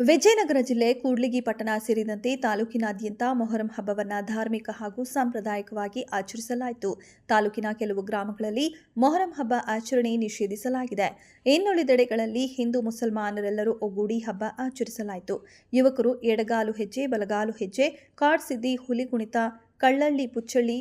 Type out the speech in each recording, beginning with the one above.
ವಿಜಯನಗರ ಜಿಲ್ಲೆ ಕೂಡ್ಲಿಗಿ ಪಟ್ಟಣ ಸೇರಿದಂತೆ ತಾಲೂಕಿನಾದ್ಯಂತ ಮೊಹರಂ ಹಬ್ಬವನ್ನು ಧಾರ್ಮಿಕ ಹಾಗೂ ಸಾಂಪ್ರದಾಯಿಕವಾಗಿ ಆಚರಿಸಲಾಯಿತು. ತಾಲೂಕಿನ ಕೆಲವು ಗ್ರಾಮಗಳಲ್ಲಿ ಮೊಹರಂ ಹಬ್ಬ ಆಚರಣೆ ನಿಷೇಧಿಸಲಾಗಿದೆ. ಇನ್ನುಳಿದೆಡೆಗಳಲ್ಲಿ ಹಿಂದೂ ಮುಸಲ್ಮಾನರೆಲ್ಲರೂ ಒಗ್ಗೂಡಿ ಹಬ್ಬ ಆಚರಿಸಲಾಯಿತು. ಯುವಕರು ಎಡಗಾಲು ಹೆಜ್ಜೆ, ಬಲಗಾಲು ಹೆಜ್ಜೆ, ಕಾಡ್ಸಿದ್ದಿ, ಹುಲಿ ಕುಣಿತ, ಕಳ್ಳಳ್ಳಿ ಪುಚ್ಚಳ್ಳಿ,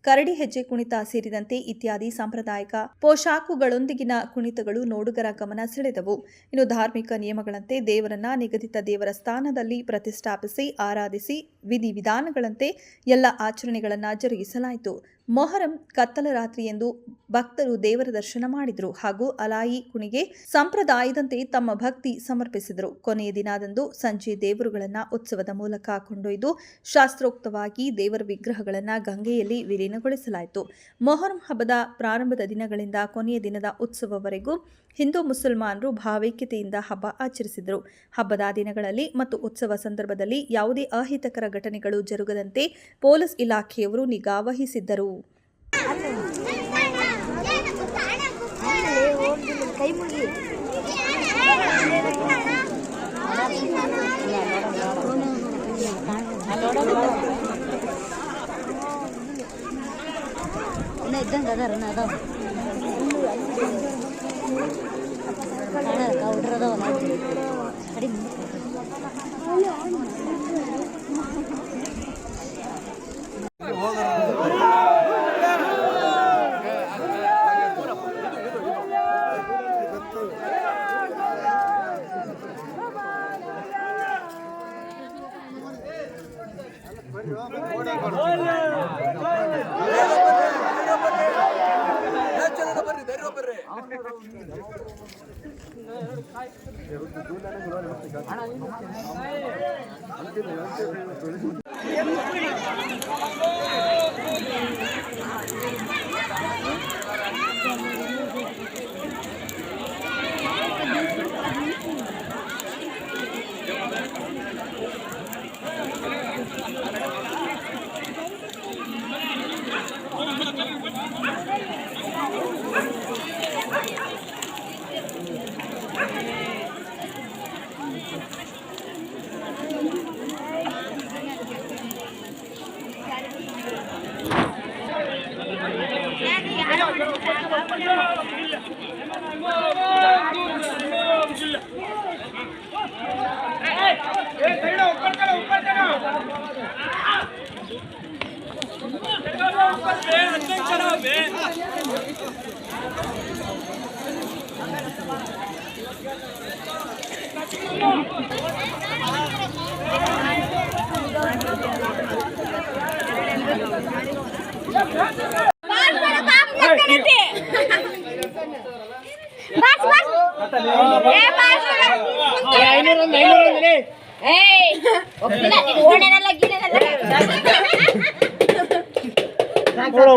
ಕರಡಿ ಹೆಜ್ಜೆ ಕುಣಿತ ಸೇರಿದಂತೆ ಇತ್ಯಾದಿ ಸಾಂಪ್ರದಾಯಿಕ ಪೋಷಾಕುಗಳೊಂದಿಗಿನ ಕುಣಿತಗಳು ನೋಡುಗರ ಗಮನ ಸೆಳೆದವು. ಇನ್ನು ಧಾರ್ಮಿಕ ನಿಯಮಗಳಂತೆ ದೇವರನ್ನ ನಿಗದಿತ ದೇವರ ಸ್ಥಾನದಲ್ಲಿ ಪ್ರತಿಷ್ಠಾಪಿಸಿ ಆರಾಧಿಸಿ ವಿಧಿವಿಧಾನಗಳಂತೆ ಎಲ್ಲ ಆಚರಣೆಗಳನ್ನು ಜರುಗಿಸಲಾಯಿತು. ಮೊಹರಂ ಕತ್ತಲ ರಾತ್ರಿಯೆಂದು ಭಕ್ತರು ದೇವರ ದರ್ಶನ ಮಾಡಿದರು ಹಾಗೂ ಅಲಾಯಿ ಕುಣಿಗೆ ಸಂಪ್ರದಾಯದಂತೆ ತಮ್ಮ ಭಕ್ತಿ ಸಮರ್ಪಿಸಿದರು. ಕೊನೆಯ ದಿನದಂದು ಸಂಜೆ ದೇವರುಗಳನ್ನು ಉತ್ಸವದ ಮೂಲಕ ಕೊಂಡೊಯ್ದು ಶಾಸ್ತ್ರೋಕ್ತವಾಗಿ ದೇವರ ವಿಗ್ರಹಗಳನ್ನು ಗಂಗೆಯಲ್ಲಿ ವಿಲೀನಗೊಳಿಸಲಾಯಿತು. ಮೊಹರಂ ಹಬ್ಬದ ಪ್ರಾರಂಭದ ದಿನಗಳಿಂದ ಕೊನೆಯ ದಿನದ ಉತ್ಸವವರೆಗೂ ಹಿಂದೂ ಮುಸಲ್ಮಾನರು ಭಾವೈಕ್ಯತೆಯಿಂದ ಹಬ್ಬ ಆಚರಿಸಿದರು. ಹಬ್ಬದ ದಿನಗಳಲ್ಲಿ ಮತ್ತು ಉತ್ಸವ ಸಂದರ್ಭದಲ್ಲಿ ಯಾವುದೇ ಅಹಿತಕರ ಘಟನೆಗಳು ಜರುಗದಂತೆ ಪೊಲೀಸ್ ಇಲಾಖೆಯವರು ನಿಗಾ ವಹಿಸಿದ್ದರು.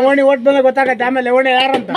ಓಣಿ ಒಟ್ಟು ಬಂದ ಗೊತ್ತಾಗತ್ತೆ ಆಮೇಲೆ ಓಣಿ ಯಾರಂತ